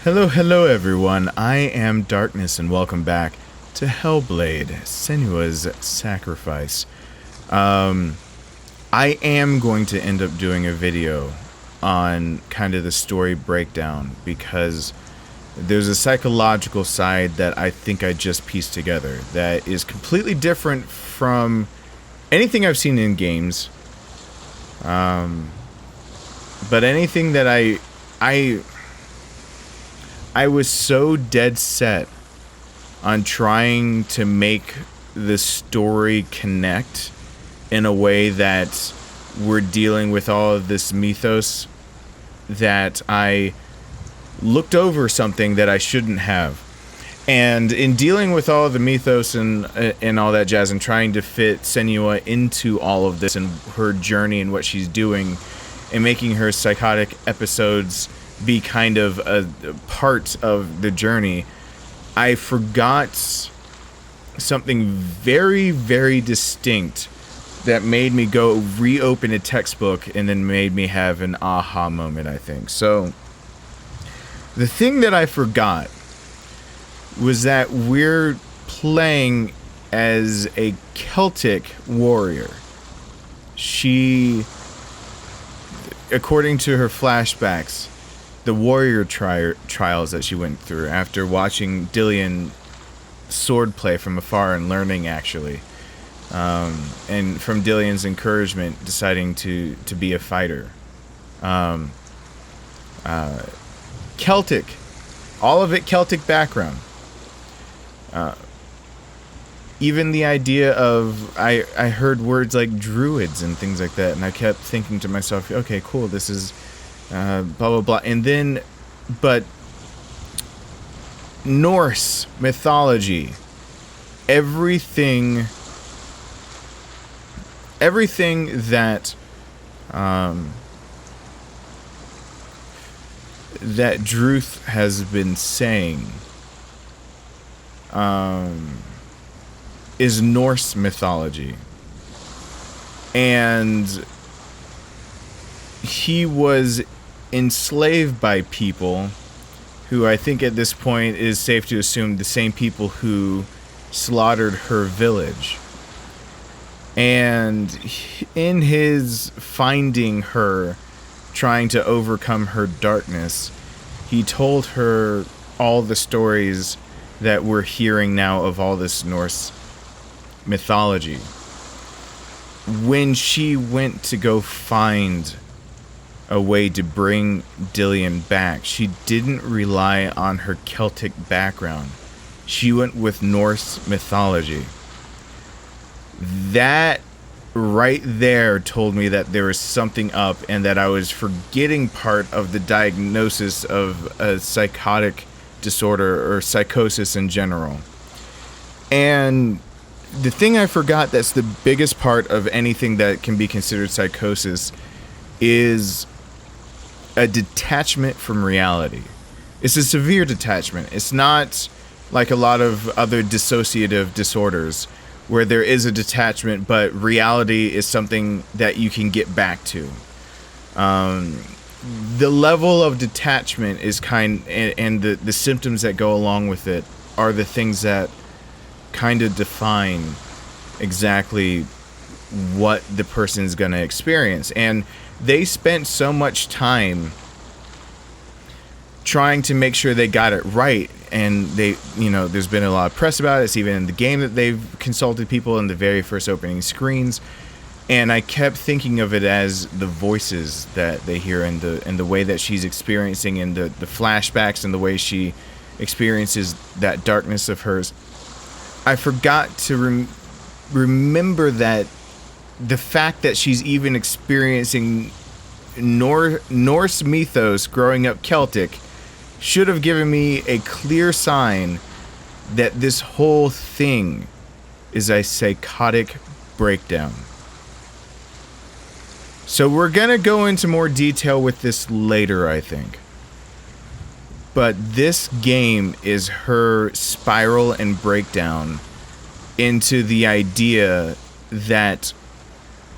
Hello everyone, I am Darkness and welcome back to Hellblade Senuas Sacrifice. I am going to end up doing a video on kind of the story breakdown because there's a psychological side that I think I just pieced together that is completely different from anything I've seen in games. But anything that I was so dead set on trying to make the story connect in a way that we're dealing with all of this mythos that I looked over something that I shouldn't have. And in dealing with all of the mythos and all that jazz and trying to fit Senua into all of this and her journey and what she's doing and making her psychotic episodes be kind of a part of the journey, I forgot something very, very distinct that made me go reopen a textbook and then made me have an aha moment, I think. So the thing that I forgot was that we're playing as a Celtic warrior. She, according to her flashbacks, the warrior trials that she went through after watching Dillion swordplay from afar and learning, actually, and from Dillion's encouragement, deciding to be a fighter. Celtic, all of it Celtic background. Even the idea of, I heard words like druids and things like that, and I kept thinking to myself, okay, cool, this is blah blah blah. And then, but Norse mythology, everything that that Druth has been saying is Norse mythology. And he was enslaved by people who, I think at this point is safe to assume, the same people who slaughtered her village. And in his finding her, trying to overcome her darkness, he told her all the stories that we're hearing now of all this Norse mythology. When she went to go find a way to bring Dillion back, she didn't rely on her Celtic background. She went with Norse mythology. That right there told me that there was something up and that I was forgetting part of the diagnosis of a psychotic disorder or psychosis in general. And the thing I forgot that's the biggest part of anything that can be considered psychosis is a detachment from reality. It's a severe detachment. It's not like a lot of other dissociative disorders where there is a detachment, but reality is something that you can get back to. The level of detachment is and the symptoms that go along with it are the things that kind of define exactly what the person's going to experience. And they spent so much time trying to make sure they got it right, and they, there's been a lot of press about it. It's even in the game that they've consulted people in the very first opening screens, and I kept thinking of it as the voices that they hear and the way that she's experiencing, and the flashbacks and the way she experiences that darkness of hers. I forgot to remember that the fact that she's even experiencing Norse mythos growing up Celtic should have given me a clear sign that this whole thing is a psychotic breakdown. So we're gonna go into more detail with this later, I think. But this game is her spiral and breakdown into the idea that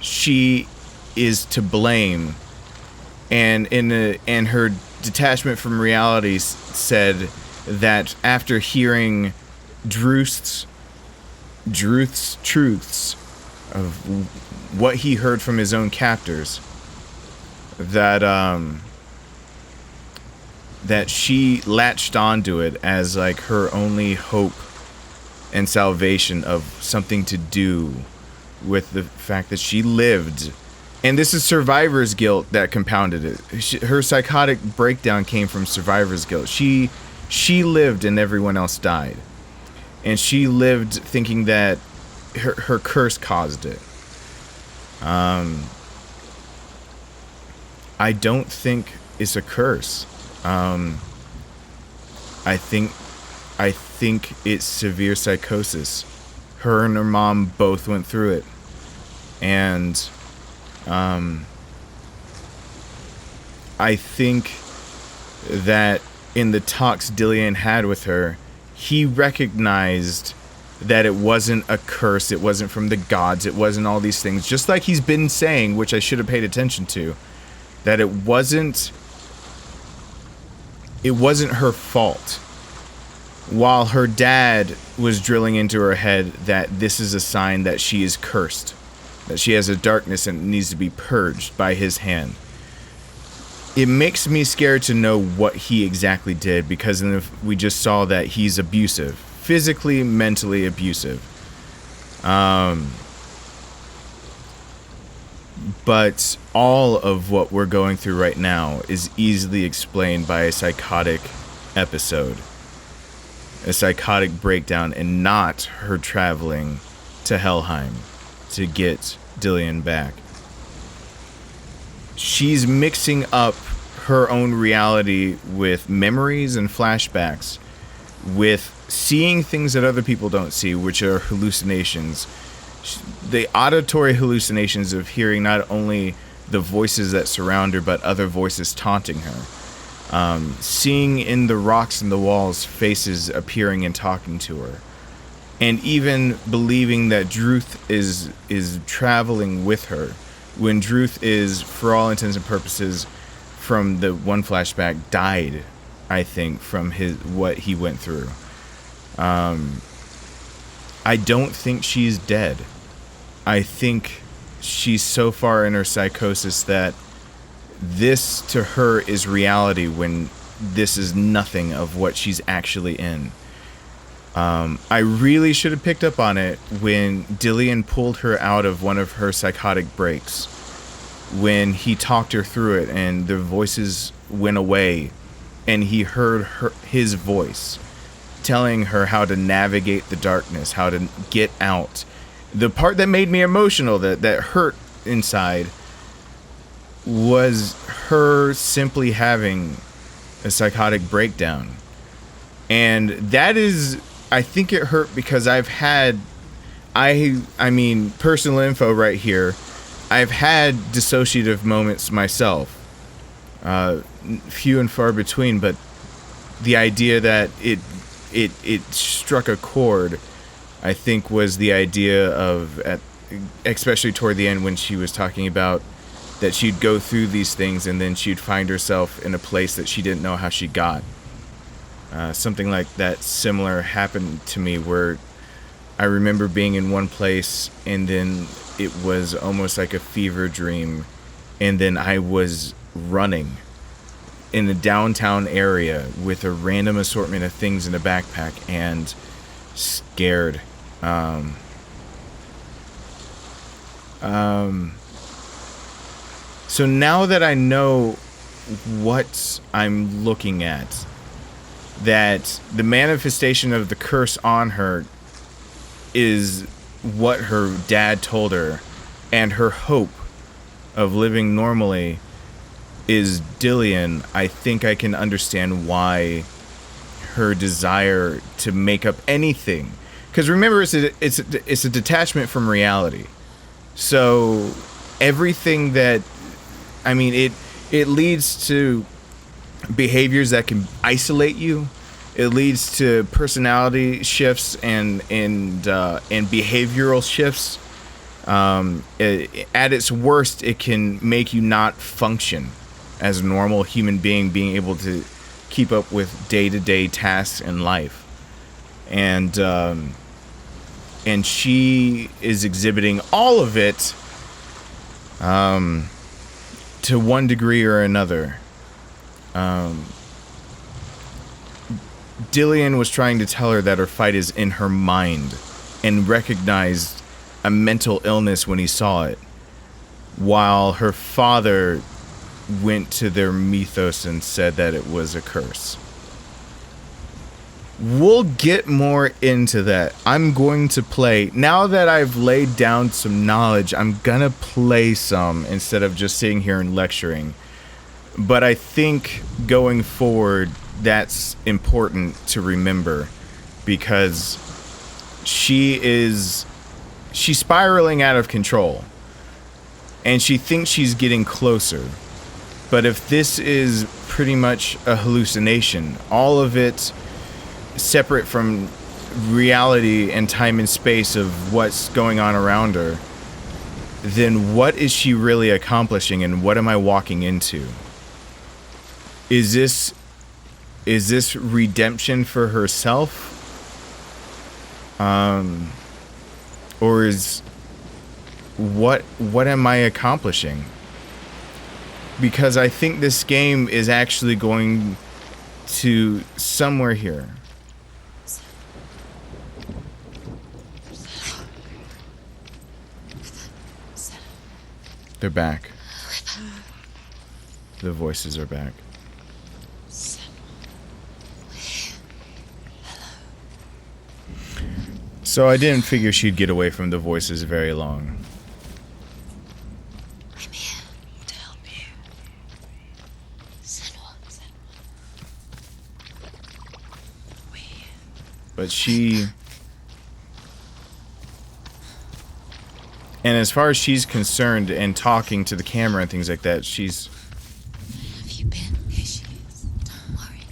she is to blame, and her detachment from reality said that after hearing Druth's truths of what he heard from his own captors, that that she latched onto it as like her only hope and salvation of something to do with the fact that she lived. And this is survivor's guilt that compounded it. Her psychotic breakdown came from survivor's guilt. She lived and everyone else died. And she lived thinking that her curse caused it. I don't think it's a curse. I think it's severe psychosis. Her and her mom both went through it. And I think that in the talks Dillian had with her, he recognized that it wasn't a curse, it wasn't from the gods, it wasn't all these things. Just like he's been saying, which I should have paid attention to, that it wasn't her fault. While her dad was drilling into her head that this is a sign that she is cursed, that she has a darkness and needs to be purged by his hand. It makes me scared to know what he exactly did, because we just saw that he's abusive. Physically, mentally abusive. But all of what we're going through right now is easily explained by a psychotic episode. A psychotic breakdown, and not her traveling to Helheim to get Dillian back. She's mixing up her own reality with memories and flashbacks, with seeing things that other people don't see, which are hallucinations. The auditory hallucinations of hearing not only the voices that surround her, but other voices taunting her. Seeing in the rocks and the walls faces appearing and talking to her. And even believing that Druth is traveling with her, when Druth is, for all intents and purposes, from the one flashback, died, I think, from what he went through. I don't think she's dead. I think she's so far in her psychosis that this to her is reality, when this is nothing of what she's actually in. I really should have picked up on it when Dillian pulled her out of one of her psychotic breaks, when he talked her through it and the voices went away and he heard his voice telling her how to navigate the darkness, how to get out. The part that made me emotional, that hurt inside, was her simply having a psychotic breakdown. And that is, I think it hurt because I've had, I mean, personal info right here, I've had dissociative moments myself. Few and far between, but the idea that it struck a chord, I think, was the idea of, especially toward the end when she was talking about that she'd go through these things and then she'd find herself in a place that she didn't know how she got. Something like that similar happened to me, where I remember being in one place and then it was almost like a fever dream, and then I was running in the downtown area with a random assortment of things in a backpack and scared. So now that I know what I'm looking at, that the manifestation of the curse on her is what her dad told her, and her hope of living normally is Dillian, I think I can understand why her desire to make up anything. Because remember, it's a detachment from reality. So everything that, I mean, it leads to behaviors that can isolate you. It leads to personality shifts and behavioral shifts. At its worst, it can make you not function. as a normal human being able to keep up with day-to-day tasks in life. And she is exhibiting all of it to one degree or another. Dillian was trying to tell her that her fight is in her mind, and recognized a mental illness when he saw it, while her father went to their mythos and said that it was a curse. We'll get more into that. I'm going to play, now that I've laid down some knowledge, I'm gonna play some instead of just sitting here and lecturing. But I think going forward, that's important to remember, because she's spiraling out of control, and she thinks she's getting closer. But if this is pretty much a hallucination, all of it separate from reality and time and space of what's going on around her, then what is she really accomplishing, and what am I walking into? Is this redemption for herself? Or is what am I accomplishing? Because I think this game is actually going to somewhere here. They're back. The voices are back. So I didn't figure she'd get away from the voices very long. I'm here to help you. Senua. But she... And as far as she's concerned and talking to the camera and things like that, she's... Where have you been? Here she is. Don't worry.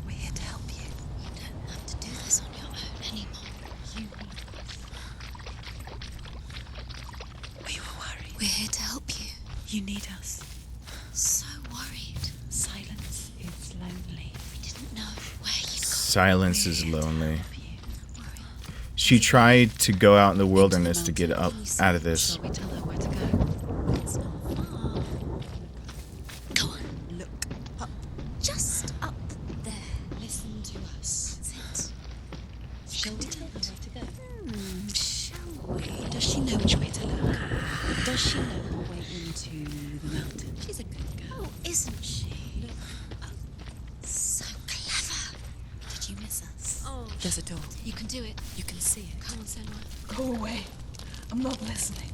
We're here to help you. You don't have to do this on your own anymore. You need us. We were worried. We're here to help you. You need us. So worried. Silence is lonely. We didn't know where you'd gone. Silence is lonely. She tried to go out in the wilderness to get up out of this. Shall we tell her where to go? It's not far. Go on, look up. Just up there. Listen to us. That's it. Shall we tell her where to go? Shall we? Does she know which way to look? Does she know the way into the mountain? She's a good girl, isn't she? Look up. So clever. Did you miss us? Oh. There's a door. You can do it. You can see it. Come on, Senua. Go away. I'm not listening.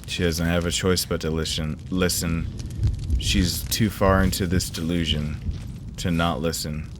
She doesn't have a choice but to listen. She's too far into this delusion to not listen.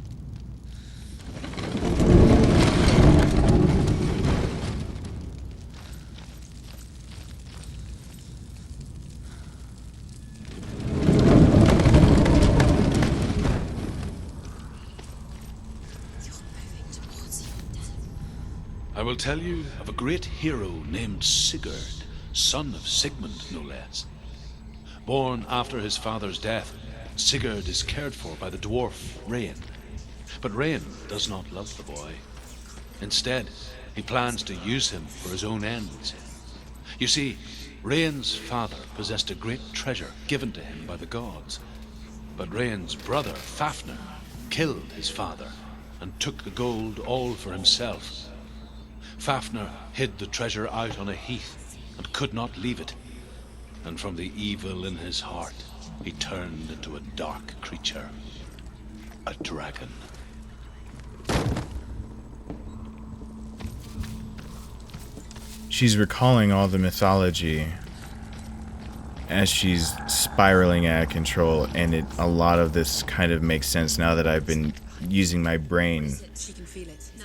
I will tell you of a great hero named Sigurd, son of Sigmund, no less. Born after his father's death, Sigurd is cared for by the dwarf Rain. But Rain does not love the boy. Instead, he plans to use him for his own ends. You see, Rain's father possessed a great treasure given to him by the gods. But Rain's brother, Fafnir, killed his father and took the gold all for himself. Fafnir hid the treasure out on a heath and could not leave it. And from the evil in his heart, he turned into a dark creature. A dragon. She's recalling all the mythology as she's spiraling out of control, and a lot of this kind of makes sense now that I've been using my brain. She can feel it. No.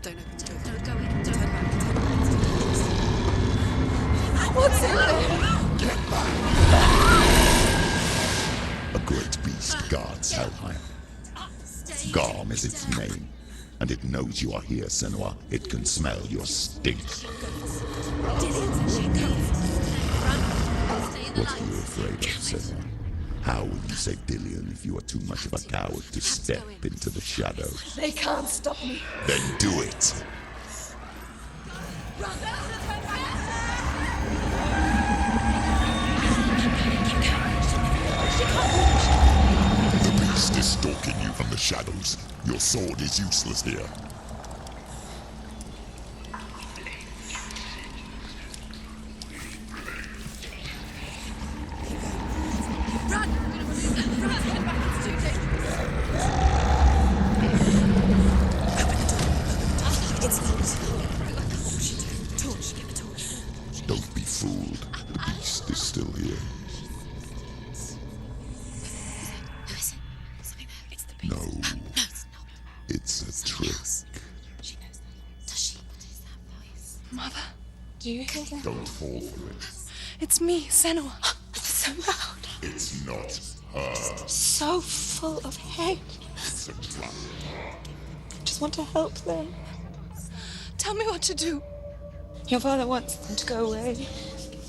Don't open the door. No, go in. Don't. Turn back. What's in there? Get back! A great beast guards Helheim. Garm is its name, and it knows you are here, Senua. It can smell your stink. Dillian said she'd come. Run. Stay in What are you afraid of, Senua? How will you save Dillion if you are too much of a coward to step into the shadows? They can't stop me. Then do it! The beast is stalking you from the shadows. Your sword is useless here. Run! Run! Get back. It's too dangerous. It's not. Torch. Get the torch. Don't be fooled. The beast is still here. Who is it? Something there. It's the beast. No, No, it's not. it's a trick. She knows that. Does she? What is that voice? Mother, do you hear that? Don't fall for it. It's me, Senua. It's so loud. It's not her. So full of hate. It's a trap. I just want to help them. Tell me what to do. Your father wants them to go away.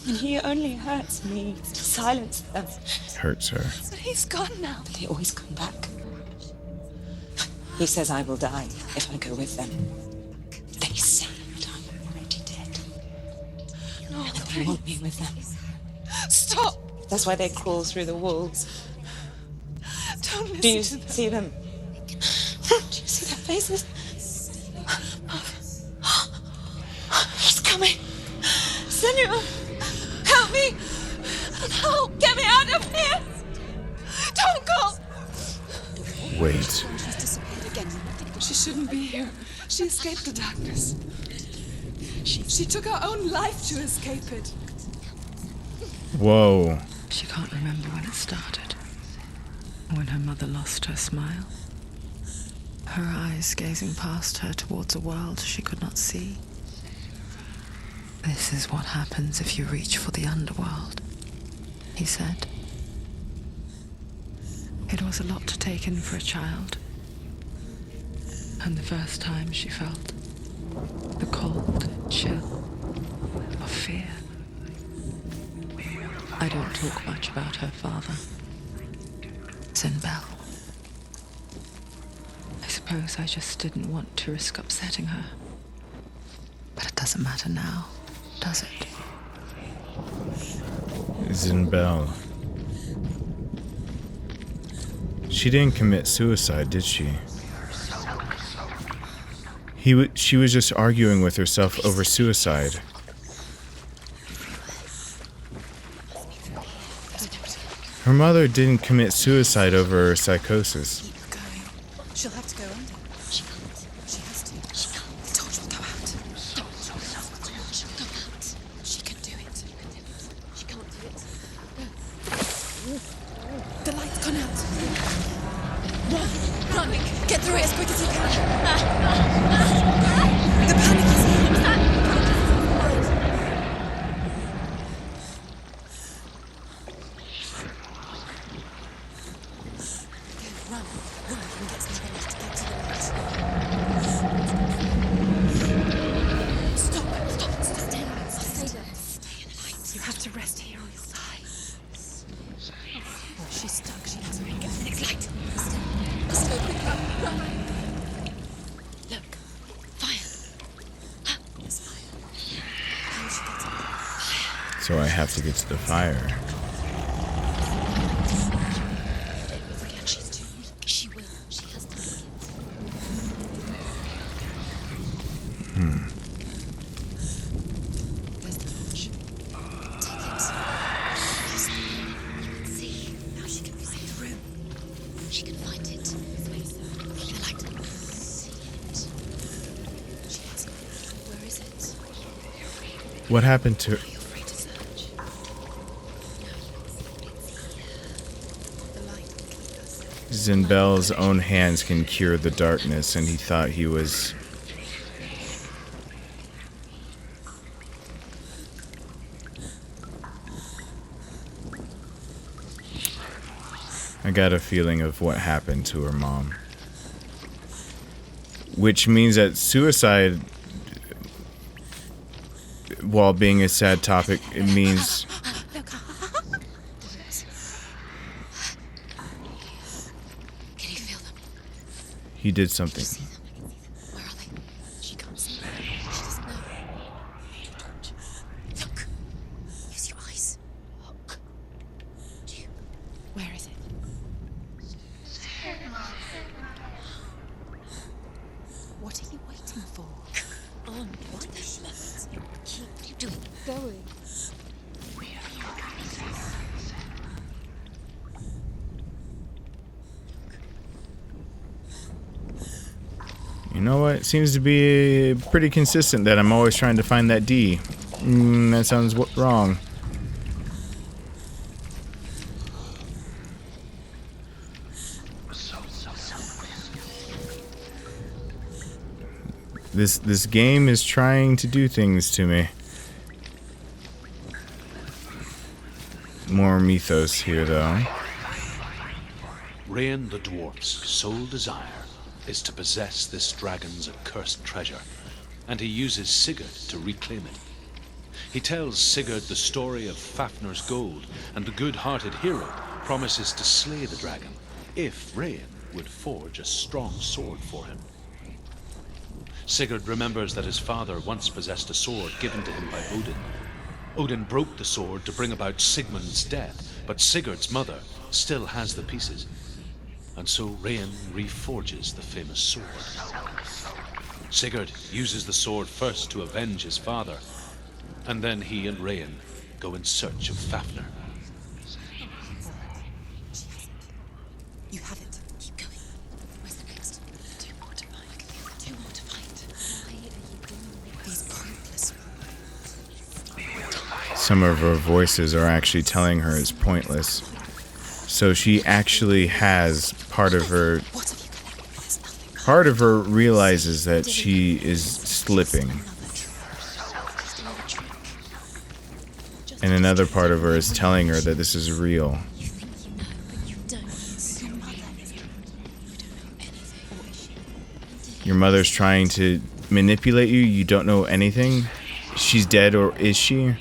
And he only hurts me to silence them. Hurts her. But he's gone now. But they always come back. He says I will die if I go with them. They say that I'm already dead. No, they want me with them. Stop! That's why they crawl through the walls. Don't listen. Do you see them? Do you see their faces? He's coming. Senua, help me! Help! Get me out of here! Don't go! Wait. She's disappeared again. She shouldn't be here. She escaped the darkness. She took her own life to escape it. Whoa. She can't remember when it started. When her mother lost her smile. Her eyes gazing past her towards a world she could not see. This is what happens if you reach for the underworld, he said. It was a lot to take in for a child. And the first time she felt the cold chill of fear. I don't talk much about her father, Zinbel. I suppose I just didn't want to risk upsetting her. But it doesn't matter now, does it? Zinbel. She didn't commit suicide, did she? She was just arguing with herself over suicide. Her mother didn't commit suicide over her psychosis. Keep her going. She'll have to go under. She can't. She has to. She can't. The torch will go out. She'll go out. She can do it. She can't do it. The light's gone out. Run! Run! Get through it as quick as you can. The panic is here. Run and get some hellish to get to the light. Stop! Stay there. Stay in the light. You have to rest here or you'll die. Oh, she's stuck. She has to get the next light. Let's go quick. Run. Look. Fire. There's fire. How she gets up? So I have to get to the fire. Forget she's too weak. She will. She has to make it. There's the torch. Take it. See, now she can find the room. She can find it. Follow the light. See it. She has got it. Where is it? What happened to... Are you afraid to search? No. The light will keep us safe. Zinbel's own hands can cure the darkness, and he thought he was... I got a feeling of what happened to her mom. Which means that suicide, while being a sad topic, it means... Look. He did something. Where are they? She can't see them. She doesn't know. Look. Use your eyes. Look. Where is it? What are you waiting for? On. What the shit? Keep you doing. Going. You know what? It seems to be pretty consistent that I'm always trying to find that D. That sounds wrong. This game is trying to do things to me. More mythos here, though. Rain the dwarf's sole desire is to possess this dragon's accursed treasure, and he uses Sigurd to reclaim it. He tells Sigurd the story of Fafnir's gold, and the good-hearted hero promises to slay the dragon if Rain would forge a strong sword for him. Sigurd remembers that his father once possessed a sword given to him by Odin. Odin broke the sword to bring about Sigmund's death, but Sigurd's mother still has the pieces. And so Rain reforges the famous sword. Sigurd uses the sword first to avenge his father, and then he and Rain go in search of Fafnir. You have it. Keep going. Where's the next? 2 more to find. I can feel it. 2 more to find. Why are you going with these pointless? Some of her voices are actually telling her it's pointless. So she actually has part of her realizes that she is slipping. And another part of her is telling her that this is real. Your mother's trying to manipulate you. You don't know anything. She's dead, or is she?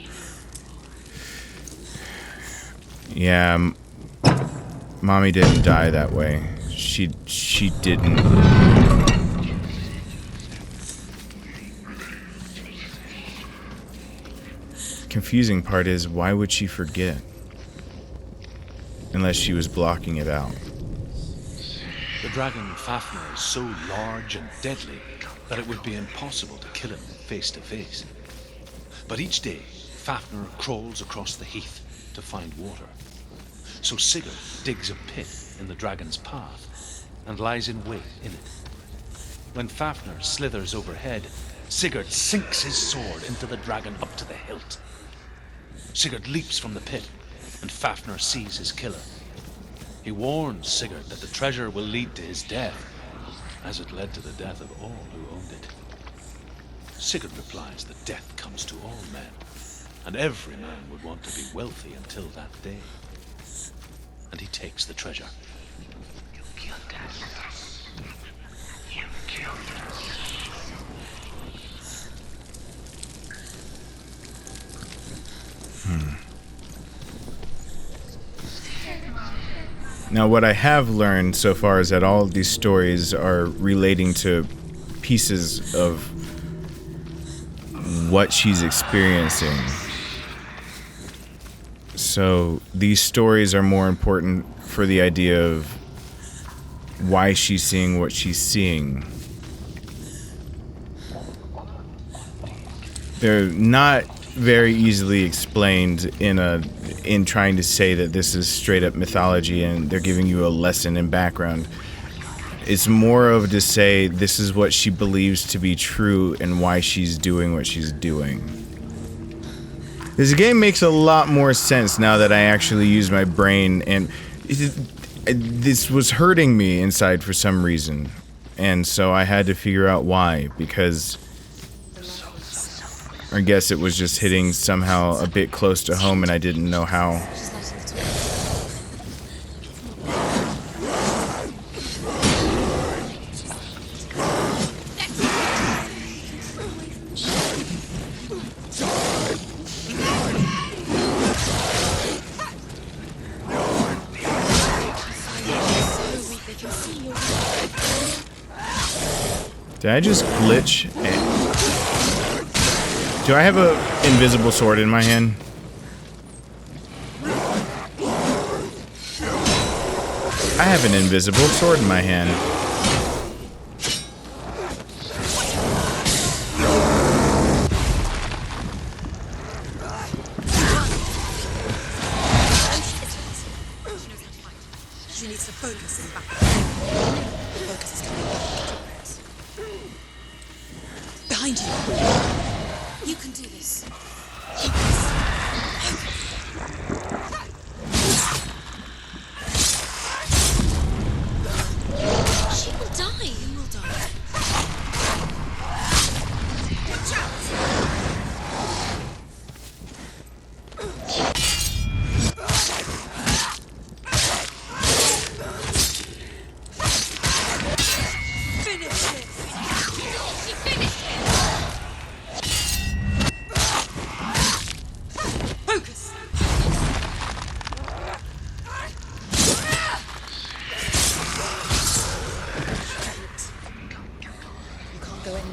Yeah, Mommy didn't die that way. She didn't. Confusing part is, why would she forget? Unless she was blocking it out. The dragon Fafnir is so large and deadly that it would be impossible to kill him face to face. But each day, Fafnir crawls across the heath to find water. So Sigurd digs a pit in the dragon's path and lies in wait in it. When Fafnir slithers overhead, Sigurd sinks his sword into the dragon up to the hilt. Sigurd leaps from the pit, and Fafnir sees his killer. He warns Sigurd that the treasure will lead to his death, as it led to the death of all who owned it. Sigurd replies that death comes to all men, and every man would want to be wealthy until that day. And he takes the treasure. You killed us. You killed us. Now, what I have learned so far is that all of these stories are relating to pieces of what she's experiencing. So these stories are more important for the idea of why she's seeing what she's seeing. They're not very easily explained in trying to say that this is straight up mythology and they're giving you a lesson in background. It's more of to say this is what she believes to be true and why she's doing what she's doing. This game makes a lot more sense now that I actually use my brain, and this was hurting me inside for some reason. And so I had to figure out why, because I guess it was just hitting somehow a bit close to home and I didn't know how. Did I just glitch? Do I have a invisible sword in my hand? I have an invisible sword in my hand. She needs to focus in back. Focus is coming back. Behind you. You can do this. She will die. You will die. Watch out!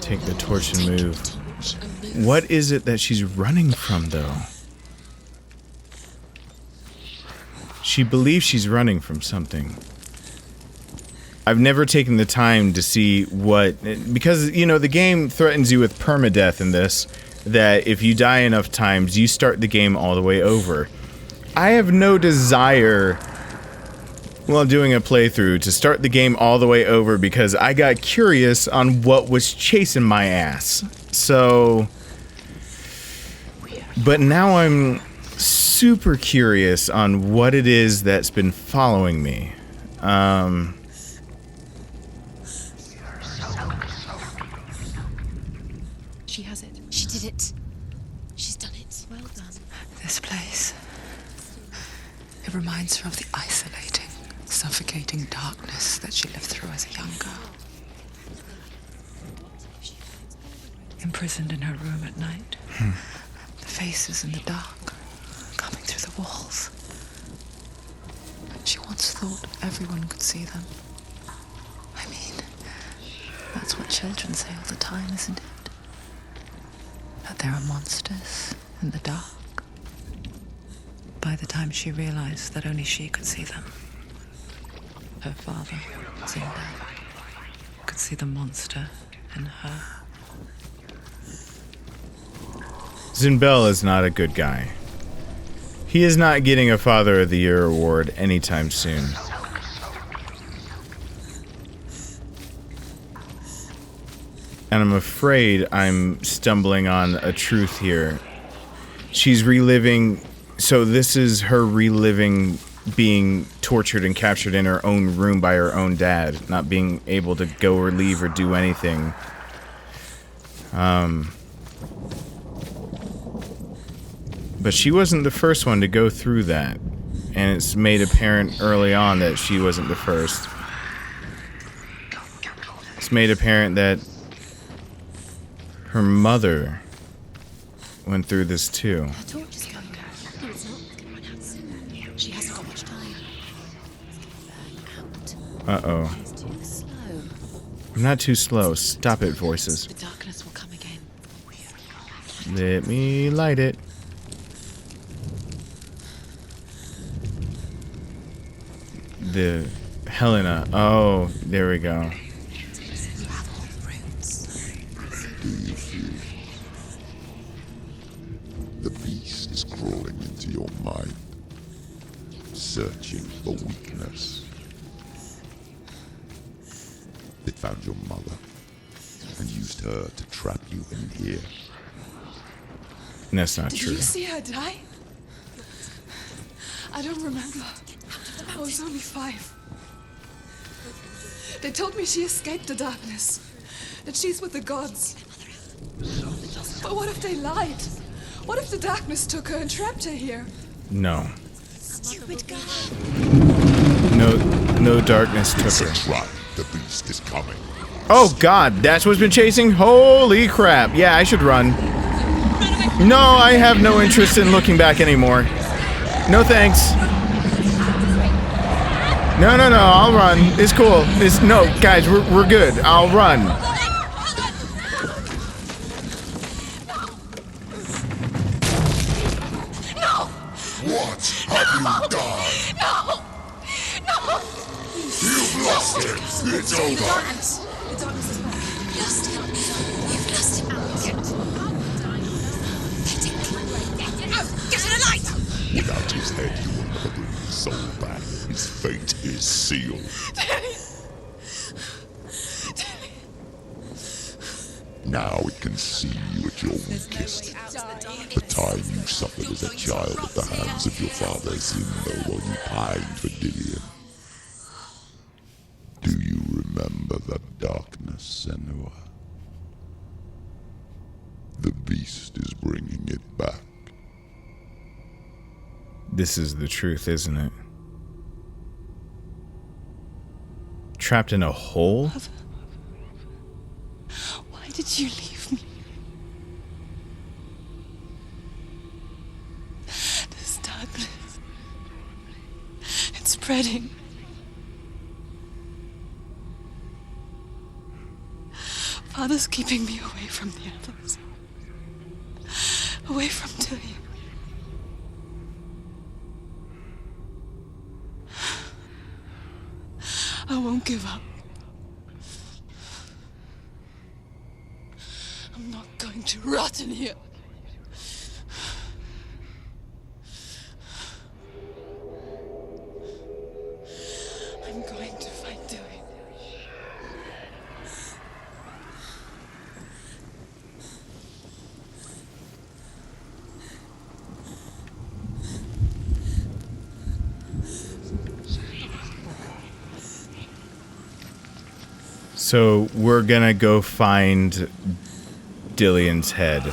Take the torch and move. What is it that she's running from, though? She believes she's running from something. I've never taken the time to see what... Because, you know, the game threatens you with permadeath in this, that if you die enough times, you start the game all the way over. I have no desire... while doing a playthrough to start the game all the way over because I got curious on what was chasing my ass. So, but now I'm super curious on what it is that's been following me. She has it. She did it. She's done it. Well done. This place. It reminds her of the isolating, suffocating darkness that she lived through as a young girl. Imprisoned in her room at night. The faces in the dark, coming through the walls. She once thought everyone could see them. I mean, that's what children say all the time, isn't it? That there are monsters in the dark. By the time she realized that only she could see them, her father, Zinda, could see the monster in her. Zinbel is not a good guy. He is not getting a Father of the Year award anytime soon. And I'm afraid I'm stumbling on a truth here. She's reliving... So this is her reliving being tortured and captured in her own room by her own dad, not being able to go or leave or do anything. But she wasn't the first one to go through that, and it's made apparent early on that she wasn't the first. It's made apparent that her mother went through this too. Her torch is coming. No, it's not. It's gonna run out soon. She hasn't got much time. It's gonna burn out. Uh-oh. She's too slow. I'm not too slow. Stop it, voices. The darkness will come again. Let me light it. The Helena. Oh, there we go. You have all the runes. Do you feel? The beast is crawling into your mind, searching for weakness. It found your mother and used her to trap you in here. That's not Did true. you see her die? I don't remember. I was only 5. They told me she escaped the darkness, that she's with the gods. But what if they lied? What if the darkness took her and trapped her here? No. Stupid guy. No darkness took her. Run, the beast is coming. Oh god, that's what's been chasing? Holy crap. Yeah, I should run. No, I have no interest in looking back anymore. No thanks. No, I'll run. It's cool. No, guys, we're good. I'll run. It's over. Lost him. You've lost him. Get to the light! Without his head, you will never bring his soul back. His fate is sealed. Now it can see you at your weakest. The time you suffered as a child at the hands of your father Zimbo while you pined for Dillion. Do you remember the darkness, Senua? The beast is bringing it back. This is the truth, isn't it? Trapped in a hole? Why did you leave me? This darkness. It's spreading. Father's keeping me away from the others. Away from Dillion. I won't give up. I'm not going to rot in here. I'm going to fight Dillion. So we're gonna go find Dillion's head.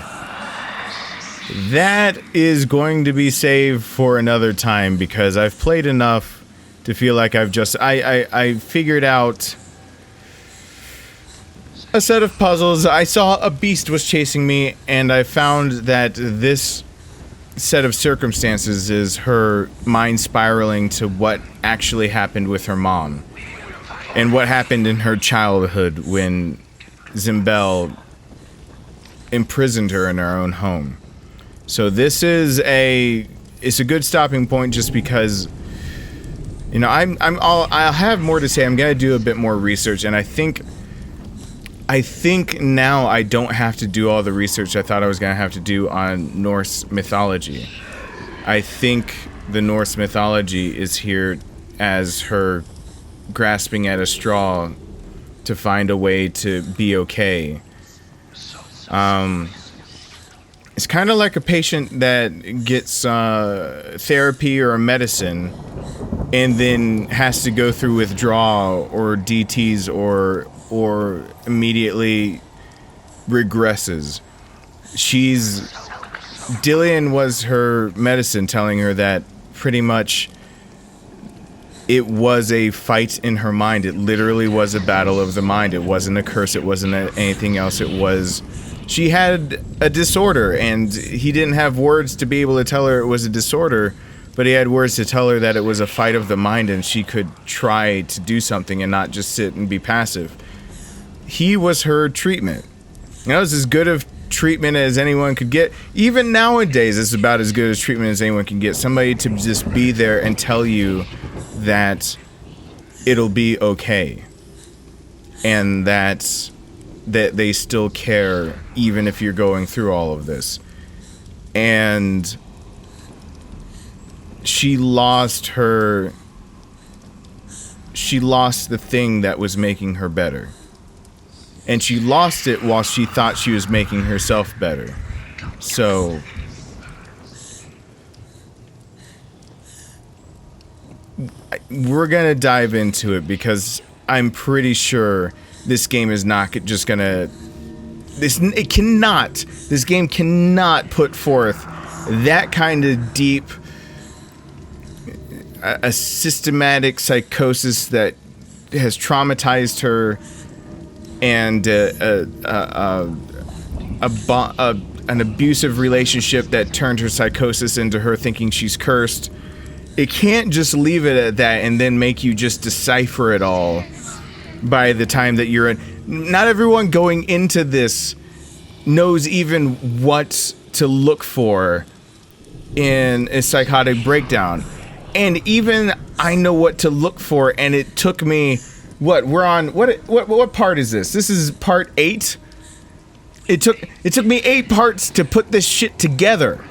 That is going to be saved for another time because I've played enough to feel like I've just I figured out a set of puzzles. I saw a beast was chasing me, and I found that this set of circumstances is her mind spiraling to what actually happened with her mom. And what happened in her childhood when Zimbel imprisoned her in her own home. So this is it's a good stopping point just because, you know, I'll have more to say. I'm gonna do a bit more research, and I think now I don't have to do all the research I thought I was gonna have to do on Norse mythology. I think the Norse mythology is here as her grasping at a straw to find a way to be okay. It's kind of like a patient that gets therapy or a medicine and then has to go through withdrawal or DTs or immediately regresses. Dillion was her medicine, telling her that pretty much it was a fight in her mind. It literally was a battle of the mind. It wasn't a curse. It wasn't anything else. It was... She had a disorder, and he didn't have words to be able to tell her it was a disorder, but he had words to tell her that it was a fight of the mind, and she could try to do something and not just sit and be passive. He was her treatment. You know, it was as good of treatment as anyone could get. Even nowadays, it's about as good as treatment as anyone can get. Somebody to just be there and tell you that it'll be okay, and that they still care even if you're going through all of this. And she lost the thing that was making her better, and she lost it while she thought she was making herself better. So we're gonna dive into it because I'm pretty sure this game is not just gonna... This game cannot put forth that kind of deep, a systematic psychosis that has traumatized her, and an abusive relationship that turned her psychosis into her thinking she's cursed. It can't just leave it at that and then make you just decipher it all by the time that you're in. Not everyone going into this knows even what to look for in a psychotic breakdown. And even I know what to look for, and it took me we're on what part is this? This is part 8. It took me 8 parts to put this shit together.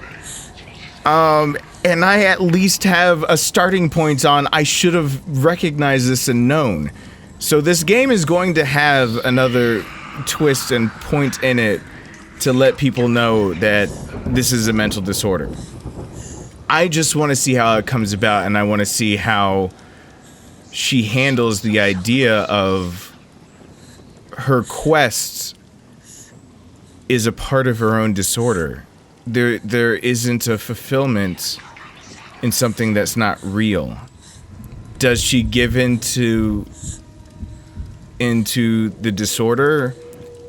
And I at least have a starting point on I should have recognized this and known. So this game is going to have another twist and point in it to let people know that this is a mental disorder. I just want to see how it comes about, and I want to see how she handles the idea of her quest is a part of her own disorder. There isn't a fulfillment in something that's not real. Does she give into the disorder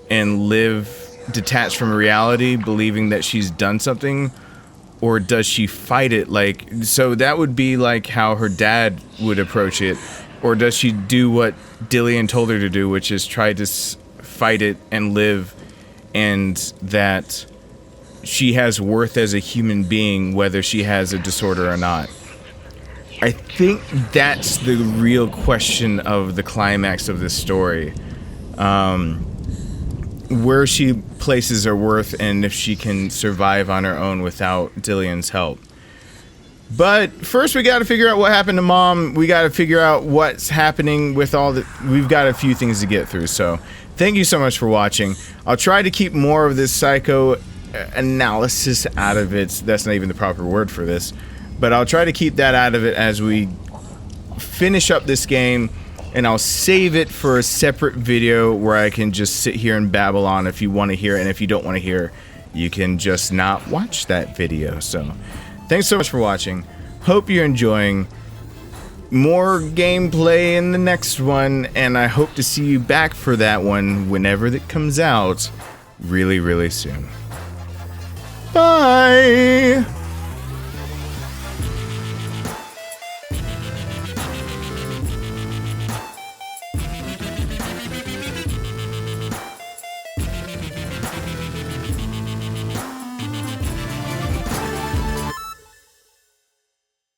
and live detached from reality, believing that she's done something? Or does she fight it? Like, so that would be like how her dad would approach it. Or does she do what Dillian told her to do, which is try to fight it and live, and that she has worth as a human being, whether she has a disorder or not. I think that's the real question of the climax of this story. Where she places her worth and if she can survive on her own without Dillian's help. But first we got to figure out what happened to Mom. We got to figure out what's happening with all the... We've got a few things to get through, so thank you so much for watching. I'll try to keep more of this psycho analysis out of it. That's not even the proper word for this, but I'll try to keep that out of it as we finish up this game, and I'll save it for a separate video where I can just sit here and babble on if you want to hear, and if you don't want to hear, you can just not watch that video. So thanks so much for watching. Hope you're enjoying. More gameplay in the next one, and I hope to see you back for that one whenever that comes out really, really soon. Bye!